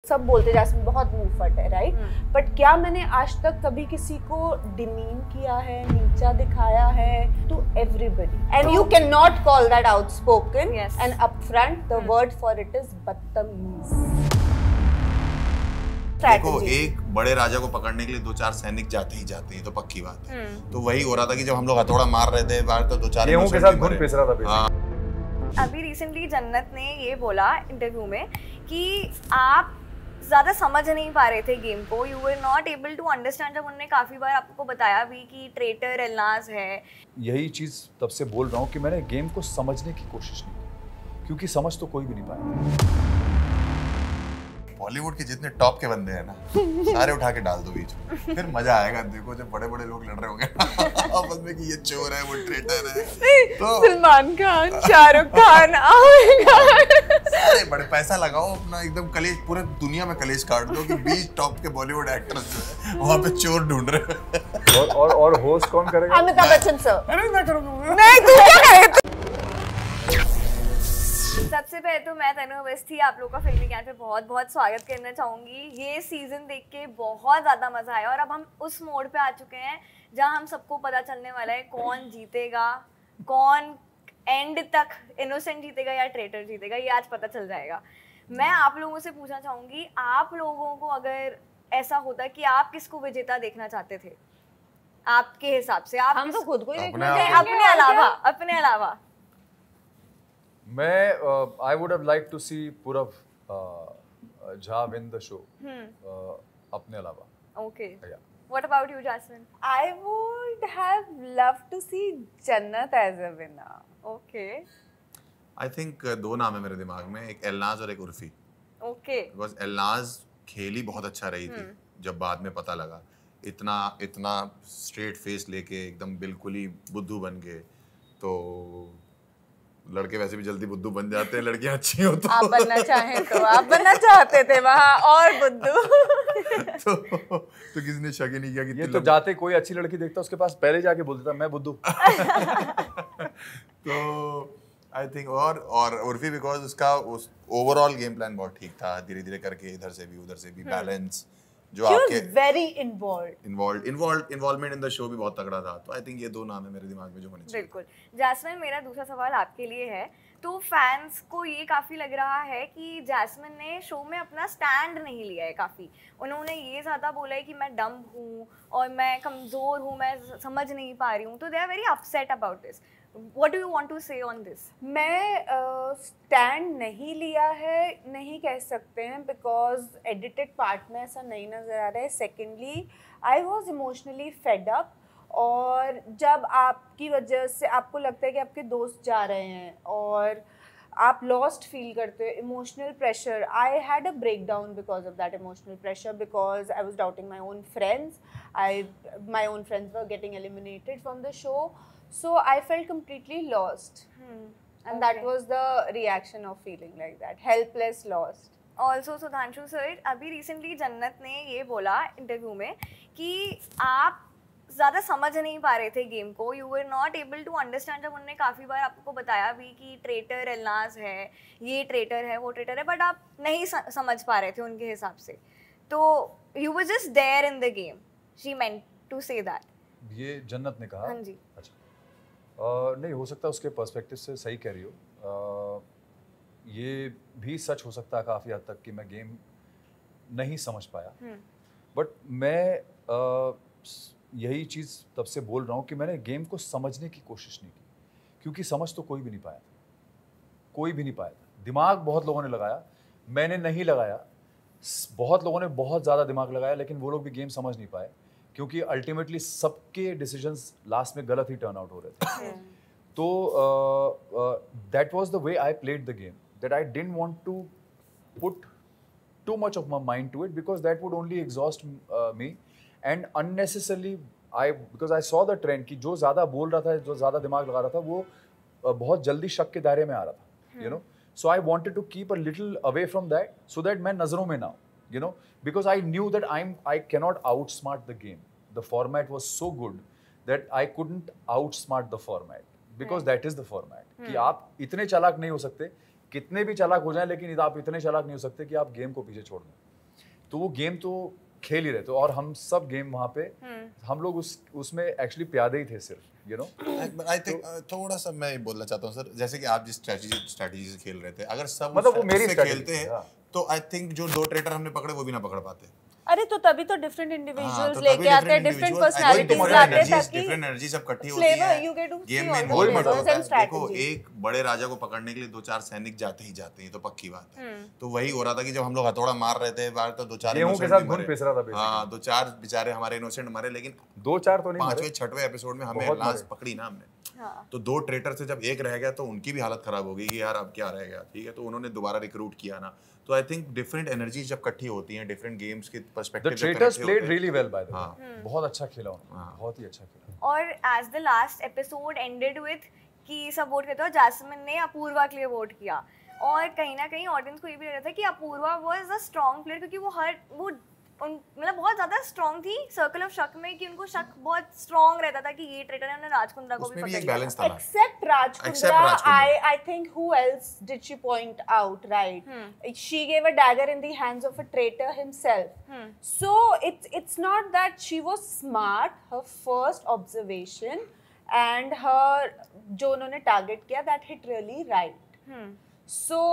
सब बोलते जैस्मिन बहुत मुंह फट है, राइट? बट क्या मैंने आज तक कभी किसी को डिमीन किया है, नीचा दिखाया है? To everybody, and you can not call that outspoken and upfront, the word for it is बदतमीज। देखो, एक बड़े राजा को पकड़ने के लिए 2-4 सैनिक जाते ही जाते हैं, तो पक्की बात है। तो वही हो रहा था कि जब हम लोग हथौड़ा मार रहे थे बाहर, तो 2-4 गेहूं के साथ घुन पिस रहा था। अभी रिसेंटली जन्नत ने ये बोला इंटरव्यू में कि आप ज़्यादा समझ नहीं पा रहे थे गेम को, you were not able to understand. जब उन्होंने काफ़ी बार आपको बताया भी कि ट्रेटर एलनाज है। यही चीज़ तब से बोल रहा हूँ कि मैंने गेम को समझने की कोशिश नहीं की, क्योंकि समझ तो कोई भी नहीं पाया। बॉलीवुड के जितने टॉप के बंदे हैं ना, सारे उठा के डाल दो बीच में, फिर मजा आएगा। देखो जब बड़े बड़े लोग लड़ रहे होंगे आपस में कि ये चोर है, वो ट्रेटर है, तो सलमान खान, शाहरुख खान, आमिर खान, सारे बड़े पैसा लगाओ अपना, एकदम कलेश, पूरे दुनिया में कलेश काट दो कि 20 टॉप के बॉलीवुड एक्टर्स जो है वहाँ पे चोर ढूंढ रहे हैं। और होस्ट कौन करेगा? अमिताभ बच्चन सर। अरे मैं करूँगा। नहीं, तू क्या करेगा? सबसे पहले तो मैं तनु अवस्थी आप लोगों का फिल्मी ज्ञान पे बहुत बहुत स्वागत करना चाहूँगी। ये सीज़न देख के बहुत ज़्यादा मज़ा आया और अब हम उस मोड पे आ चुके हैं जहाँ हम सबको पता चलने वाला है कौन जीतेगा, कौन एंड तक इनोसेंट जीतेगा या ट्रेटर जीतेगा, ये आज पता चल जाएगा। मैं आप लोगों से पूछना चाहूँगी, आप लोगों को अगर ऐसा होता कि आप किसको विजेता देखना चाहते थे आपके हिसाब से? आप हम तो खुद को ही अपने अपने अलावा मैं I would have liked to see Purav Jha win the show. अपने अलावा. Okay. Yeah. What about you, Jasmine? I would have loved to see Jannat as a winner. Okay. I think दो नाम है मेरे दिमाग में, एक एलनाज और एक उर्फी। Okay. Because एलनाज खेली बहुत अच्छा रही थी, जब बाद में पता लगा इतना स्ट्रेट फेस लेके एकदम बिल्कुल ही बुद्धू बन गए। तो लड़के वैसे भी जल्दी बुद्धू बन जाते हैं, लड़कियां अच्छी हो तो। आप बनना चाहें तो आप बनना चाहते थे वहाँ और बुद्धू। तो किसी ने शक ही नहीं किया कि ये तो जाते कोई अच्छी लड़की देखता उसके पास पहले जाके बोल देता मैं बुद्धू। तो आई थिंक और उर्फी बिकॉज उसका उस ओवरऑल गेम प्लान बहुत ठीक था, धीरे धीरे करके इधर से भी उधर से भी बैलेंस जो आपके very involvement in the show भी बहुत तगड़ा था। तो आई थिंक ये दो नाम है मेरे दिमाग में जो होने चाहिए। बिल्कुल। जैस्मिन, मेरा दूसरा सवाल आपके लिए है। तो फैंस को ये काफ़ी लग रहा है कि जैस्मिन ने शो में अपना स्टैंड नहीं लिया है काफ़ी। उन्होंने ये ज़्यादा बोला है कि मैं डम्ब हूँ और मैं कमज़ोर हूँ, मैं समझ नहीं पा रही हूँ। तो they are very upset about this. What do you want to say on this? मैं स्टैंड नहीं लिया है नहीं कह सकते हैं, बिकॉज एडिटेड पार्ट में ऐसा नहीं नज़र आ रहा है। Secondly I was emotionally fed up, और जब आपकी वजह से आपको लगता है कि आपके दोस्त जा रहे हैं और आप लॉस्ट फील करते हो, emotional pressure, I had a breakdown because of that emotional pressure, because I was doubting my own friends, my own friends were getting eliminated from the show, so I felt completely lost. And that was the reaction of feeling like that, helpless, lost. Also Sudhanshu sir, अभी recently जन्नत ने ये बोला interview में कि आप ज़्यादा समझ नहीं पा रहे थे गेम को, you were not able to understand. जब उन्होंने काफ़ी बार आपको बताया भी कि ट्रेटर एलनाज है, ये ट्रेटर है, वो ट्रेटर है, बट आप नहीं समझ पा रहे थे उनके हिसाब से। तो you were just there in the game, she meant to say that. ये जन्नत ने कहा? हाँ जी। अच्छा, नहीं हो सकता उसके पर्सपेक्टिव से सही कह रही हो। ये भी सच हो सकता है काफ़ी हद तक कि मैं गेम नहीं समझ पाया, बट मैं यही चीज़ तब से बोल रहा हूँ कि मैंने गेम को समझने की कोशिश नहीं की, क्योंकि समझ तो कोई भी नहीं पाया था, कोई भी नहीं पाया था। दिमाग बहुत लोगों ने लगाया, मैंने नहीं लगाया। बहुत लोगों ने बहुत ज़्यादा दिमाग लगाया, लेकिन वो लोग भी गेम समझ नहीं पाए, क्योंकि अल्टीमेटली सबके डिसीजंस लास्ट में गलत ही टर्न आउट हो रहे थे। तो that was the way I played the game, that I didn't want to put too much of my mind to it, because that would only exhaust me and unnecessarily because I saw the trend कि जो ज़्यादा बोल रहा था, जो ज़्यादा दिमाग लगा रहा था, वो बहुत जल्दी शक के दायरे में आ रहा था, you know. So I wanted to keep a little away from that, so that मैं नज़रों में ना हूँ, you know, because I knew that I cannot outsmart the game. The format was so good that I couldn't outsmart the format, because that is the format कि आप इतने चालाक नहीं हो सकते, कितने भी चालाक हो जाएं, लेकिन आप इतने चालाक नहीं हो सकते कि आप गेम को पीछे छोड़ दें। तो वो गेम तो खेल ही रहे थे और हम सब गेम वहाँ पे हम लोग उसमें एक्चुअली प्यादे ही थे सिर्फ, यू नो। आई थिंक थोड़ा सा मैं बोलना चाहता हूँ सर, जैसे कि आप जिस स्ट्रेटजी से खेल रहे थे, अगर सब मतलब वो मेरी खेलते हैं तो आई थिंक जो 2 ट्रेटर हमने पकड़े वो भी ना पकड़ पाते। अरे तो तभी तो डिफरेंट इंडिविजुअल्स तो लेके आते हैं, डिफरेंट पर्सनालिटीज लाते हैं ताकि डिफरेंट एनर्जी सब इकट्ठी होती है गेम में। बहुत मजा आता है। देखो एक बड़े राजा को पकड़ने के लिए 2-4 सैनिक जाते ही जाते हैं, तो पक्की बात है। तो वही हो रहा था कि जब हम लोग हथौड़ा मार रहे थे बाहर, तो 2-4 के साथ घुन पिस रहा था। हाँ 2-4 बेचारे हमारे इनोसेंट मरे, लेकिन 2-4 तो नहीं, 5वें-6वें एपिसोड में हमें लास्ट पकड़ी ना हमने। तो 2 ट्रेटर से जब एक रह गया तो उनकी भी हालत खराब हो गई कि यार अब क्या रह गया, ठीक है। तो उन्होंने दोबारा रिक्रूट किया ना। तो आई थिंक डिफरेंट एनर्जी जब इकट्ठी होती हैं, डिफरेंट गेम्स के पर्सपेक्टिव से, the traitors played really well by the way. बहुत अच्छा खेला उन्होंने, बहुत ही अच्छा खेला। और as the last episode ended with कि सब वोट करते हो, जैस्मिन ने अपूर्वा के लिए वोट किया और कहीं ना कहीं ऑडियंस को ये भी लग रहा था कि Apurva was a strong player, क्योंकि वो मतलब बहुत ज्यादा स्ट्रॉन्ग थी सर्कल ऑफ शक में, कि उनको शक बहुत स्ट्रॉन्ग रहता था कि ये ट्रेटर है, हमने राजकुंद्रा को भी पकड़ लिया। Except Rajkundra, I think who else did she point out, right? She gave a dagger in the hands of a traitor himself. So it's not that she was smart. Her first observation and her जो उन्होंने target किया, that hit really right. So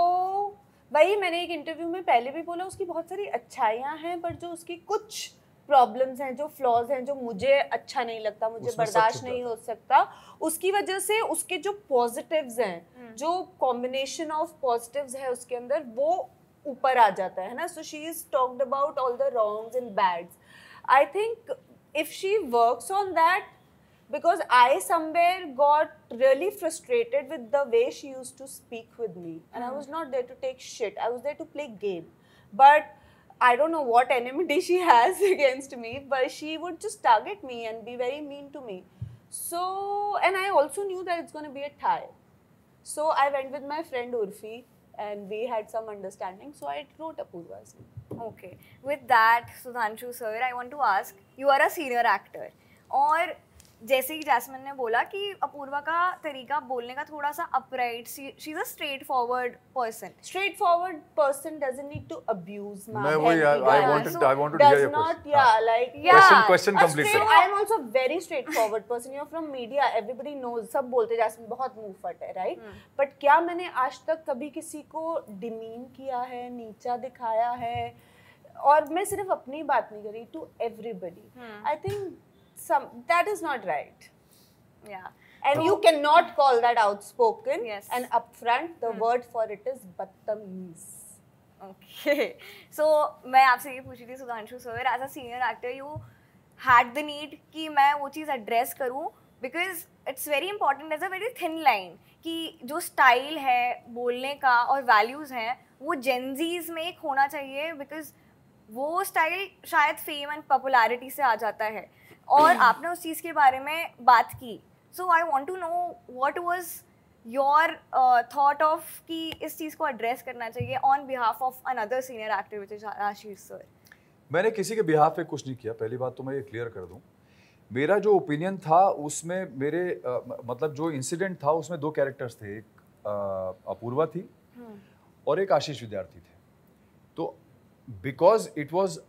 भाई मैंने एक interview में पहले भी बोला, उसकी बहुत सारी अच्छाइयाँ हैं, पर जो उसकी कुछ प्रॉब्लम्स हैं, जो फ्लॉज हैं, जो मुझे अच्छा नहीं लगता, मुझे बर्दाश्त नहीं हो सकता, उसकी वजह से उसके जो पॉजिटिव्स हैं, जो कॉम्बिनेशन ऑफ पॉजिटिव्स है उसके अंदर, वो ऊपर आ जाता है ना। So she is talked about all the wrongs and bads. I think if she works on that, because I somewhere got really frustrated with the way she used to speak with me, and I was not there to take shit, I was there to play game. But I don't know what enmity she has against me, but she would just target me and be very mean to me. So, and I also knew that it's going to be a tie, so I went with my friend Urfi and we had some understanding, so I wrote Apurva's name. Okay, with that Sudhanshu sir, I want to ask, you are a senior actor, और जैसे ही jasmine ने बोला कि अपूर्वा का तरीका बोलने का थोड़ा सा upright, she is a straightforward person. Straightforward person doesn't need to abuse मैं वही I wanted to hear your question. Yeah, like question completed. I am also very straightforward person. You're from media, everybody knows, सब बोलते jasmine बहुत मुंह फट है, right? But क्या मैंने आज तक कभी किसी को डिमीन किया है, नीचा दिखाया है? और मैं सिर्फ अपनी बात नहीं करी, to everybody. I think that is not right. Yeah. And you cannot call that outspoken. Yes. And upfront, the word for it is बदतमीज. Okay. So मैं आपसे ये पूछ रही थी Sudhanshu sir, as a senior actor you had the need कि मैं वो चीज़ एड्रेस करूँ, because it's very important, as a very thin line कि जो स्टाइल है बोलने का और वैल्यूज़ हैं वो जेनजीज में एक होना चाहिए, बिकॉज वो स्टाइल शायद फेम एंड पॉपुलैरिटी से आ जाता है, और आपने उस चीज़ के बारे में बात की। So I want to know what was your thought of कि इस चीज़ को एड्रेस करना चाहिए on behalf of another senior actor which is Ashish sir. मैंने किसी के बिहाफ पे कुछ नहीं किया, पहली बात तो मैं ये क्लियर कर दूं। मेरा जो ओपिनियन था उसमें मेरे मतलब जो इंसिडेंट था उसमें 2 कैरेक्टर्स थे, एक अपूर्वा थी और एक आशीष विद्यार्थी थे। तो because it was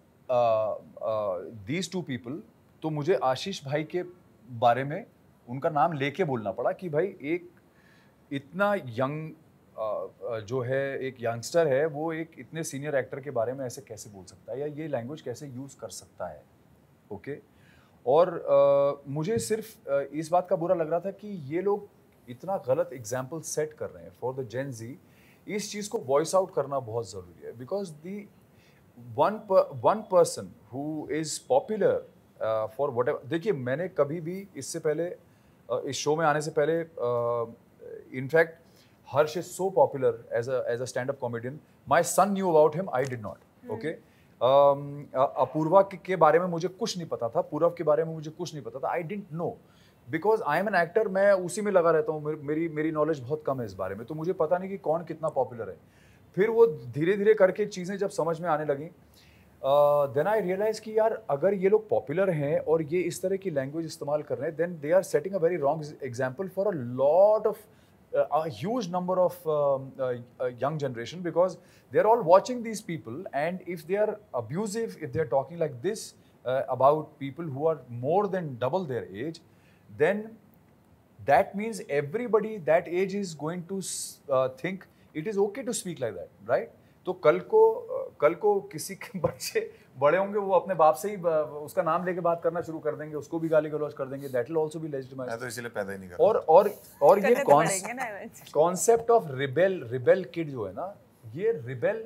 these 2 people, तो मुझे आशीष भाई के बारे में उनका नाम लेके बोलना पड़ा कि भाई एक इतना यंग जो है, एक यंगस्टर है, वो एक इतने सीनियर एक्टर के बारे में ऐसे कैसे बोल सकता है या ये लैंग्वेज कैसे यूज़ कर सकता है। ओके। और मुझे सिर्फ इस बात का बुरा लग रहा था कि ये लोग इतना गलत एग्जाम्पल सेट कर रहे हैं फॉर द जेन जी। इस चीज़ को वॉइस आउट करना बहुत ज़रूरी है, because the one person who is popular for what ever. देखिए मैंने कभी भी इससे पहले इस शो में आने से पहले in fact Harsh is so popular as a stand up comedian, my son knew about him, I did not. Okay. Apoorva के बारे में मुझे कुछ नहीं पता था, पूरव के बारे में मुझे कुछ नहीं पता था, I didn't know, because I am an actor, मैं उसी में लगा रहता हूँ, मेरी नॉलेज बहुत कम है इस बारे में, तो मुझे पता नहीं कि कौन कितना पॉपुलर है। फिर वो धीरे धीरे करके चीज़ें जब समझ में आने लगी, देन आई रियलाइज कि यार अगर ये लोग पॉपुलर हैं और ये इस तरह की लैंग्वेज इस्तेमाल कर रहे हैं, then they are setting a very wrong example for a lot of a huge number of young generation, because they're all watching these people, and if they are abusive, if they're talking like this about people who are more than double their age, then that means everybody that age is going to think it is okay to speak like that, right? तो कल को किसी के बच्चे बड़े होंगे, वो अपने बाप से ही उसका नाम लेके बात करना शुरू कर देंगे, उसको भी गाली गलौज कर देंगे, that will also be legitimized. मैं तो इसलिए पैदा ही नहीं करता. और ये कॉन्सेप्ट ऑफ रिबेल किड जो है ना, ये रिबेल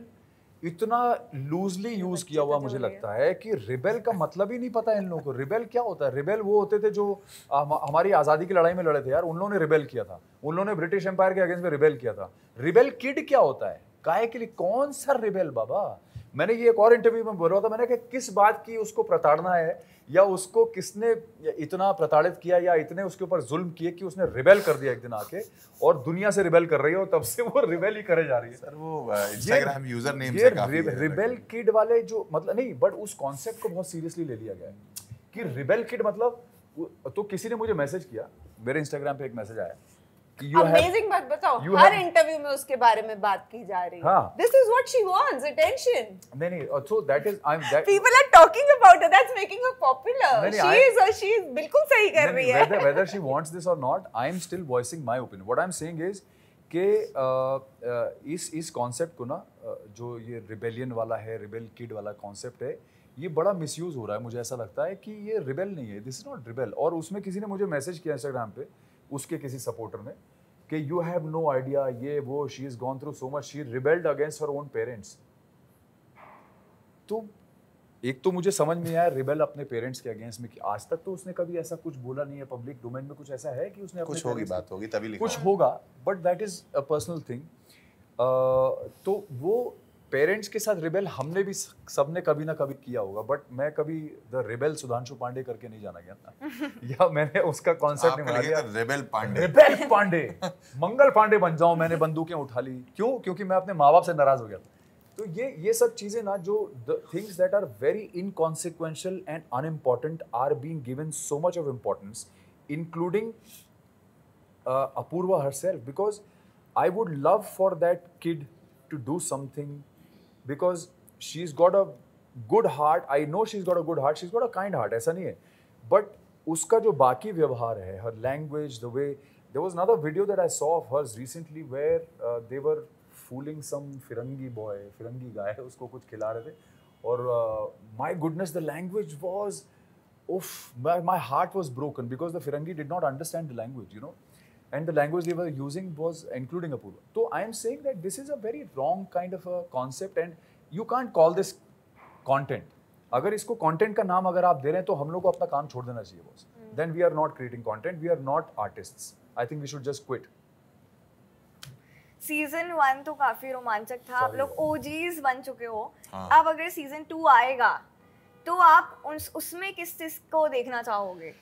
इतना लूजली यूज किया हुआ मुझे लगता है कि रिबेल का मतलब ही नहीं पता इन लोगों को. रिबेल क्या होता है? रिबेल वो होते थे जो हमारी आज़ादी की लड़ाई में लड़े थे यार, उन लोगों ने रिबेल किया था, उन लोगों ने ब्रिटिश एम्पायर के अगेंस्ट में रिबेल किया था. रिबेल किड क्या होता है? काहे के लिए? कौन सा रिबेल बाबा? मैंने ये एक और इंटरव्यू में बोला था, मैंने कहा किस बात की उसको प्रताड़ना है, या उसको किसने इतना प्रताड़ित किया या इतने उसके ऊपर जुल्म किए कि उसने रिबेल कर दिया एक दिन आके, और दुनिया से रिबेल कर रही है, और तब से वो रिबेल ही करे जा रही है. सर वो इंस्टाग्राम यूजर नेम से काफी रिबेल किड वाले जो मतलब नहीं, बट उस कॉन्सेप्ट को बहुत सीरियसली ले लिया गया है कि रिबेल किड मतलब. तो किसी ने मुझे मैसेज किया, मेरे इंस्टाग्राम पे एक मैसेज आया, अमेजिंग बात बताओ, हर इंटरव्यू में उसके बारे में बात की जा रही है. This is what she wants, attention. नहीं, so that is that people are talking about her, that's making her popular. She is बिल्कुल सही कर रही है. Whether she wants this or not, I am still voicing my opinion. What I am saying is कि इस concept को ना, जो ये रिबेलियन वाला है, रिबेल किड वाला कॉन्सेप्ट है, ये बड़ा मिसयूज हो रहा है. मुझे ऐसा लगता है कि ये रिबेल नहीं है, दिस इज नॉट रिबेल. और उसमें किसी ने मुझे मैसेज किया इंस्टाग्राम पे, उसके किसी सपोर्टर ने, कि यू हैव नो आइडिया, ये वो, she is gone through so much, she rebelled against her own parents. तो एक तो मुझे समझ में आया रिबेल अपने पेरेंट्स के अगेंस्ट में, कि आज तक तो उसने कभी ऐसा कुछ बोला नहीं है पब्लिक डोमेन में. कुछ ऐसा है कि उसने कुछ होगी, बात होगी तभी लिखा, कुछ होगा, but that is a personal thing. तो वो पेरेंट्स के साथ रिबेल हमने भी सबने कभी ना कभी किया होगा, बट मैं कभी द रिबेल सुधांशु पांडे करके नहीं जाना गया था. या मैंने उसका कॉन्सेप्ट नहीं बना लिया, रिबेल पांडे मंगल पांडे बन जाऊं, मैंने बंदूकें उठा ली. क्यों? क्योंकि मैं अपने माँ बाप से नाराज हो गया था. तो ये सब चीजें ना, जो the things that are very inconsequential and unimportant are being given so much of importance, including Apoorva herself, because I would love for that kid to do something, because she's got a good heart. I know she's got a good heart, she's got a kind heart, ऐसा नहीं है, but उसका जो बाकी व्यवहार है, her language, the way, there was another video that I saw of hers recently where they were fooling some Firangi boy, Firangi guy, उसको कुछ खिला रहे थे, और my goodness, the language was, my heart was broken, because the Firangi did not understand the language, you know, and the language they were using was including Apurva. So I am saying that this is a very wrong kind of a concept, and you can't call this content. अगर इसको content का नाम अगर आप दे रहे हैं, तो हम लोग को अपना काम छोड़ देना चाहिए boss. Then we are not creating content, we are not artists. I think we should just quit. Season 1 तो काफी रोमांचक था, आप लोग OGs बन चुके हो. अब अगर सीजन 2 आएगा, तो आप उसमें किस चीज को देखना चाहोगे?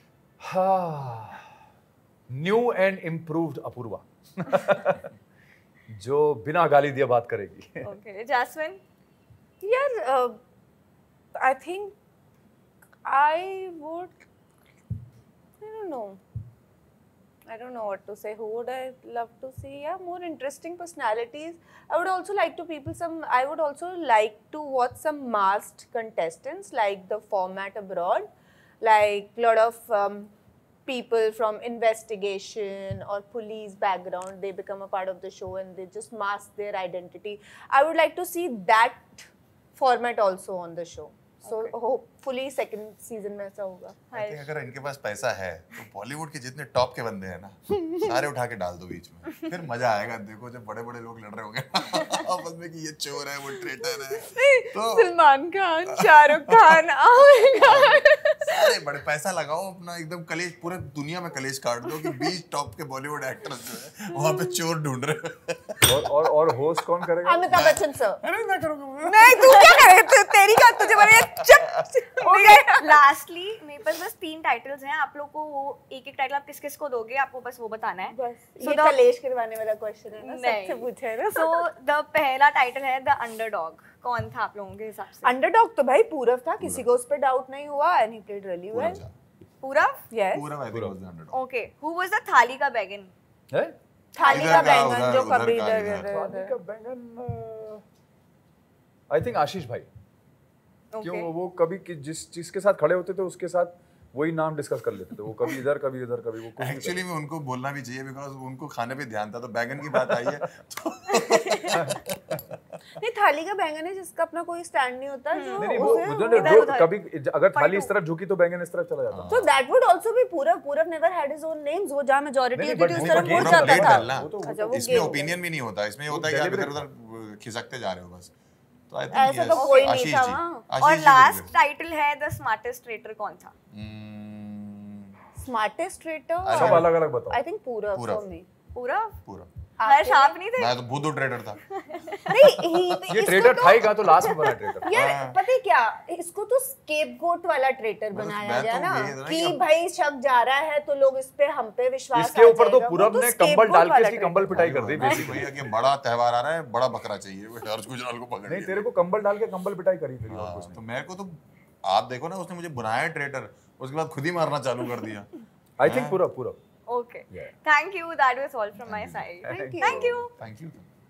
न्यू एंड इम्प्रूव्ड अपूर्वा, जो बिना गाली दिए बात करेगी. Okay, Jasmine? यार, I think I would, I don't know what to say. Who would I love to see? Yeah, more interesting personalities. I would also like to watch some masked contestants, like the format abroad, like a lot of people from investigation or police background, they become a part of the show and they just mask their identity. I would like to see that format also on the show. So hopefully second season में ऐसा होगा. I think अगर इनके पास पैसा है, तो बॉलीवुड के जितने टॉप के बंदे हैं ना, सारे उठा के डाल दो बीच में, फिर मजा आएगा. देखो जब बड़े बड़े लोग लड़ रहे होंगे आपस में कि ये चोर है, वो ट्रेटर है, तो सलमान खान, शाहरुख खान, सारे बड़े पैसा लगाओ अपना, एकदम कलेश, पूरे दुनिया में कलेश काट दो कि 20 टॉप के बॉलीवुड एक्टर्स जो है वहाँ पे चोर ढूंढ रहे हैं. और होस्ट कौन करेगा? अमिताभ बच्चन सर. अरे मैं करूँगा. नहीं, तू क्या करेगा? तेरी का तुझे बड़े लास्टली मेरे पास बस 3 टाइटल्स हैं. आप लोग को वो एक टाइटल आप किस किस को दोगे, आपको बस वो बताना है. बस ये कलेश करवाने वाला क्वेश्चन है ना, सबसे पूछा है ना. सो द पहला टाइटल है द अंडरडॉग. कौन था आप लोगों के हिसाब से? अंडरडॉग तो भाई पूरव था, किसी को उस पर डाउट नहीं हुआ, and he played really well. Purav? Yes, Purav I think was the underdog. Okay, who was the थाली का बैगन? है थाली इधर का का, बैंगन उधर, जो उधर कभी का, इधर इधर। इधर थाली का बैंगन आई थिंक आशीष भाई क्यों Okay. वो कभी जिस चीज के साथ खड़े होते थे उसके साथ वही नाम डिस्कस कर लेते थे वो कभी इधर कभी इधर कभी वो कुछ नहीं एक्चुअली में उनको बोलना भी चाहिए बिकॉज उनको खाने पे ध्यान था, तो बैगन की बात आई है तो नहीं, थाली का बैंगन है जिसका अपना कोई स्टैंड नहीं होता, जो नहीं वो उसे उधर इधर जो उधर। कभी अगर थाली इस तरफ झुकी तो बैंगन इस तरफ चला जाता तो दैट वुड आल्सो बी पूरब never had his own names, वो जहां मेजॉरिटी नहीं, होती but थी उस वो तरफ game मुड़ का जाता plate था। डालना। अच्छा, वो इसमें game ओपिनियन भी नहीं होता, इसमें ये होता है कि आप इधर उधर खिसकते जा रहे हो बस। तो आई थिंक ऐसा तो कोई नहीं था वहाँ। और लास्ट टाइटल है द स्मार्टेस्ट ट्रेटर कौन था? स्मार्टेस्ट ट्रेटर सब अलग अलग बताओ आई थिंक पूरब पूरब। For me. पूरा पूरा हर्ष आप नहीं थे? मैं तो बुद्धू ट्रेडर था। नहीं ये ट्रेडर था ही कहाँ, तो लास्ट में बना ट्रेडर यार पता है क्या, इसको तो स्केपगोट वाला ट्रेटर मैं बनाया गया तो ना ये था ना कि कि भाई शक जा रहा है तो लोग इस पे हम पे विश्वास इसके ऊपर तो पूरब ने कंबल डाल के इसकी कंबल पिटाई पिटाई कर दी वही बेसिकली है कि बड़ा त्योहार आ रहा है, बड़ा बकरा चाहिए, हर्ष गुजराल को पकड़ नहीं लिया। तेरे को कंबल डाल के कंबल पिटाई करी थी और कुछ हाँ, नहीं तो मेरे को तो आप देखो ना, उसने मुझे बनाया ट्रेडर, उसके बाद खुद ही मारना चालू कर दिया। आई थिंक पूरा Okay. Thank you. That was all from my side. Thank you. Thank you. Thank you.